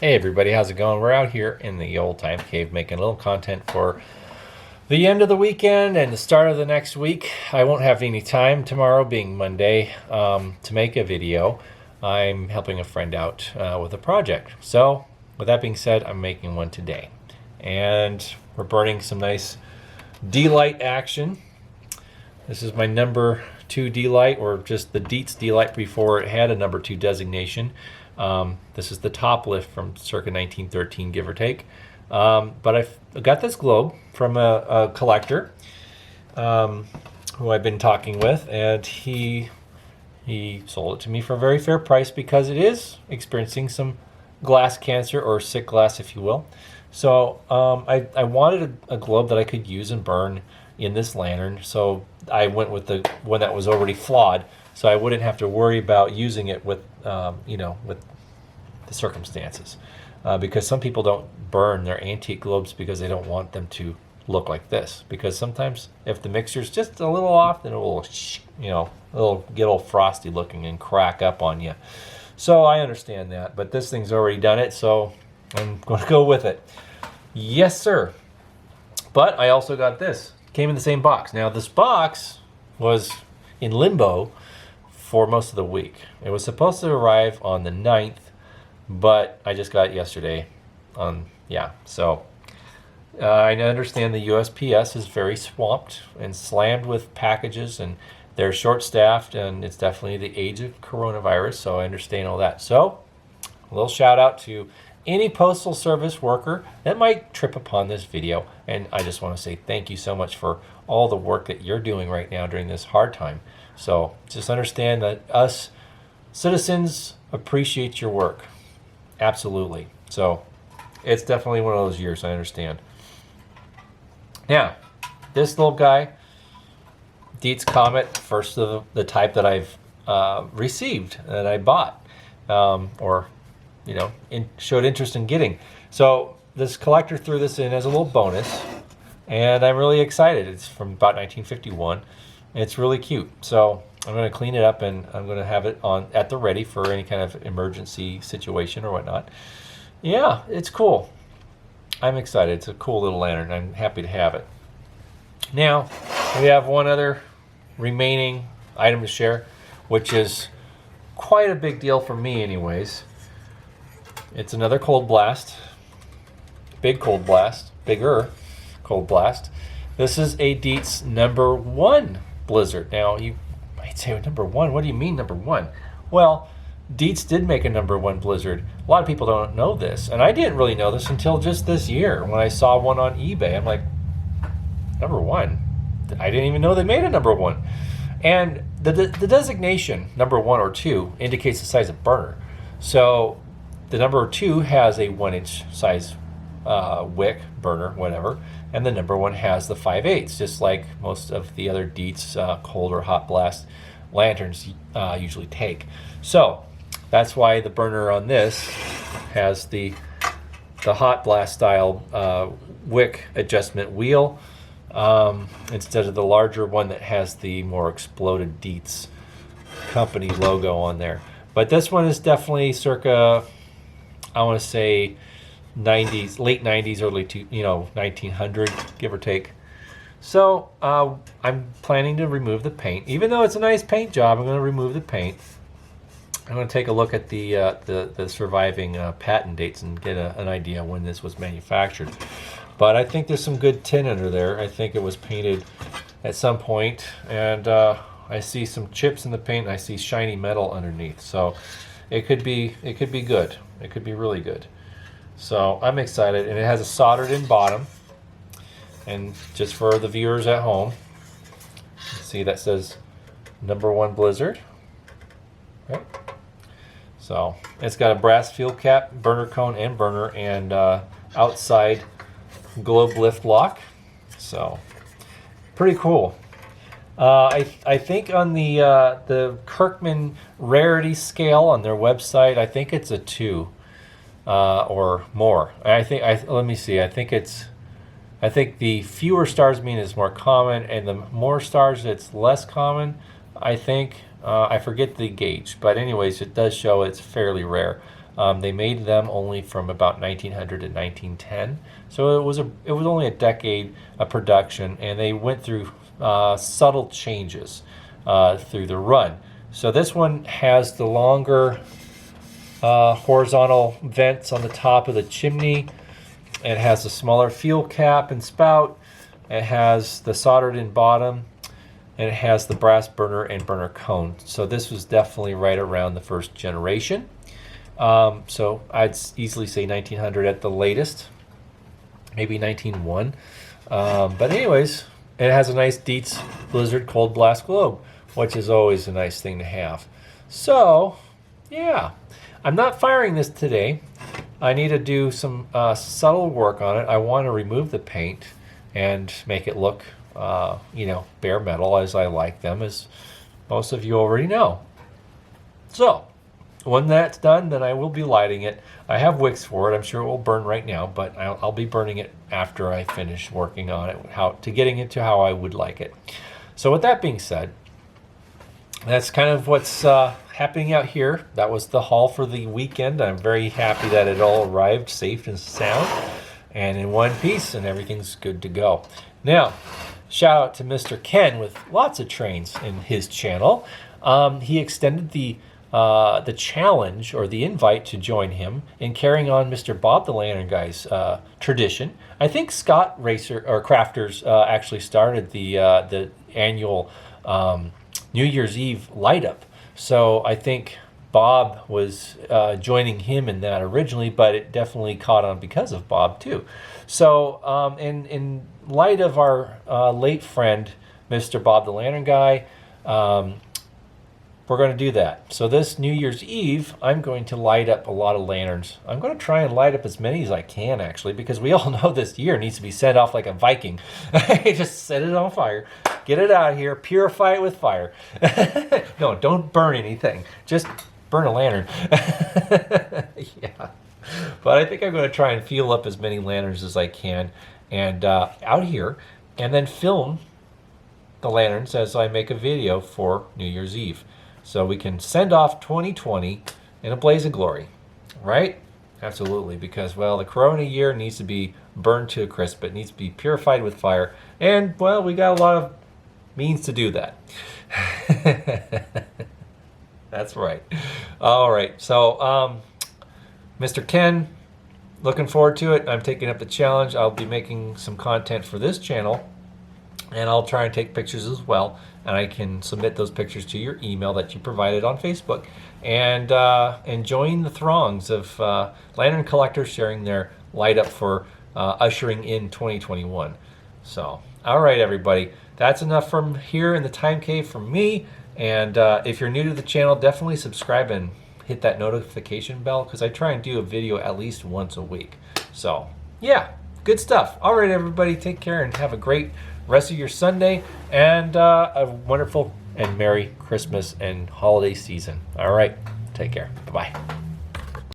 Hey everybody, how's it going? We're out here in the old time cave making a little content for the end of the weekend and the start of the next week. I won't have any time tomorrow, being Monday, to make a video. I'm helping a friend out with a project. So, with that being said, I'm making one today. And we're burning some nice D-Lite action. This is my number 2 D-Lite, or just the Dietz D-Lite before it had a number 2 designation. This is the top lift from circa 1913, give or take. But I've got this globe from a collector who I've been talking with, and he sold it to me for a very fair price because it is experiencing some glass cancer, or sick glass, if you will. So I wanted a globe that I could use and burn in this lantern, so I went with the one that was already flawed, so I wouldn't have to worry about using it with with the circumstances, because some people don't burn their antique globes because they don't want them to look like this, because sometimes if the mixture's just a little off, then it will it'll get all frosty looking and crack up on you. So I understand that, but this thing's already done it, so I'm going to go with it. Yes sir. But I also got this. Came in the same box. Now this box was in limbo for most of the week. It was supposed to arrive on the 9th, but I just got it yesterday. So I understand the USPS is very swamped and slammed with packages, and they're short-staffed, and it's definitely the age of coronavirus, so I understand all that. So a little shout out to any postal service worker that might trip upon this video, and I just want to say thank you so much for all the work that you're doing right now during this hard time. So just understand that us citizens appreciate your work. Absolutely. So it's definitely one of those years, I understand. Now, this little guy, Dietz Comet, first of the type that I've received, that I bought, showed interest in getting. So this collector threw this in as a little bonus, and I'm really excited. It's from about 1951. It's really cute. So I'm going to clean it up, and I'm going to have it on at the ready for any kind of emergency situation or whatnot. Yeah, it's cool. I'm excited. It's a cool little lantern. I'm happy to have it. Now, we have one other remaining item to share, which is quite a big deal for me anyways. It's another cold blast. Big cold blast. Bigger cold blast. This is a Dietz number 1 Blizzard. Now, you might say, number 1? What do you mean number 1? Well, Dietz did make a number 1 Blizzard. A lot of people don't know this, and I didn't really know this until just this year when I saw one on eBay. I'm like, number 1? I didn't even know they made a number 1. And the designation, number 1 or 2, indicates the size of burner. So the number 2 has a 1-inch size wick, burner, whatever, and the number 1 has the 5/8, just like most of the other Dietz cold or hot blast lanterns usually take. So that's why the burner on this has the hot blast style wick adjustment wheel, instead of the larger one that has the more exploded Dietz company logo on there. But this one is definitely circa, I want to say, 90s, late 90s, early 1900, give or take. So I'm planning to remove the paint. Even though it's a nice paint job, I'm going to remove the paint. I'm going to take a look at the surviving patent dates and get an idea when this was manufactured. But I think there's some good tin under there. I think it was painted at some point, and I see some chips in the paint, and I see shiny metal underneath. So it could be good. It could be really good. So I'm excited, and it has a soldered in bottom. And just for the viewers at home, see that says number 1 Blizzard. Okay. So it's got a brass field cap, burner cone and burner, and outside globe lift lock. So pretty cool. I think on the Kirkman rarity scale on their website, I think it's a 2 or more. Let me see. I think the fewer stars mean it's more common, and the more stars it's less common. I think I forget the gauge, but anyways, it does show it's fairly rare. They made them only from about 1900 to 1910, so it was only a decade of production, and they went through subtle changes through the run. So this one has the longer horizontal vents on the top of the chimney. It has a smaller fuel cap and spout. It has the soldered in bottom, and it has the brass burner and burner cone. So this was definitely right around the first generation. So I'd easily say 1900 at the latest, maybe 1901. But anyways, it has a nice Dietz Blizzard cold blast globe, which is always a nice thing to have. So yeah, I'm not firing this today. I need to do some subtle work on it. I want to remove the paint and make it look, bare metal, as I like them, as most of you already know. So when that's done, then I will be lighting it. I have wicks for it. I'm sure it will burn right now, but I'll be burning it after I finish working on it, getting it to how I would like it. So with that being said, that's kind of what's happening out here. That was the haul for the weekend. I'm very happy that it all arrived safe and sound and in one piece, and everything's good to go. Now, shout out to Mr. Ken with lots of trains in his channel. He extended the challenge or the invite to join him in carrying on Mr. Bob the Lantern Guy's tradition. I think Scott Racer or Crafters actually started the annual New Year's Eve light up. So I think Bob was joining him in that originally, but it definitely caught on because of Bob too. So in light of our late friend, Mr. Bob the Lantern Guy, we're going to do that. So this New Year's Eve, I'm going to light up a lot of lanterns. I'm going to try and light up as many as I can, actually, because we all know this year needs to be set off like a Viking. Just set it on fire. Get it out of here. Purify it with fire. No, don't burn anything. Just burn a lantern. Yeah. But I think I'm going to try and fuel up as many lanterns as I can and out here, and then film the lanterns as I make a video for New Year's Eve. So we can send off 2020 in a blaze of glory, right? Absolutely, because, well, the Corona year needs to be burned to a crisp. It needs to be purified with fire. And, well, we got a lot of means to do that. That's right. All right, so Mr. Ken, looking forward to it. I'm taking up the challenge. I'll be making some content for this channel, and I'll try and take pictures as well, and I can submit those pictures to your email that you provided on Facebook, and join the throngs of lantern collectors sharing their light up for ushering in 2021. So, all right, everybody, that's enough from here in the Time Cave from me. And if you're new to the channel, definitely subscribe and hit that notification bell, because I try and do a video at least once a week. So, yeah, good stuff. All right, everybody, take care and have a great rest of your Sunday, and a wonderful and Merry Christmas and holiday season. All right, take care. Bye-bye.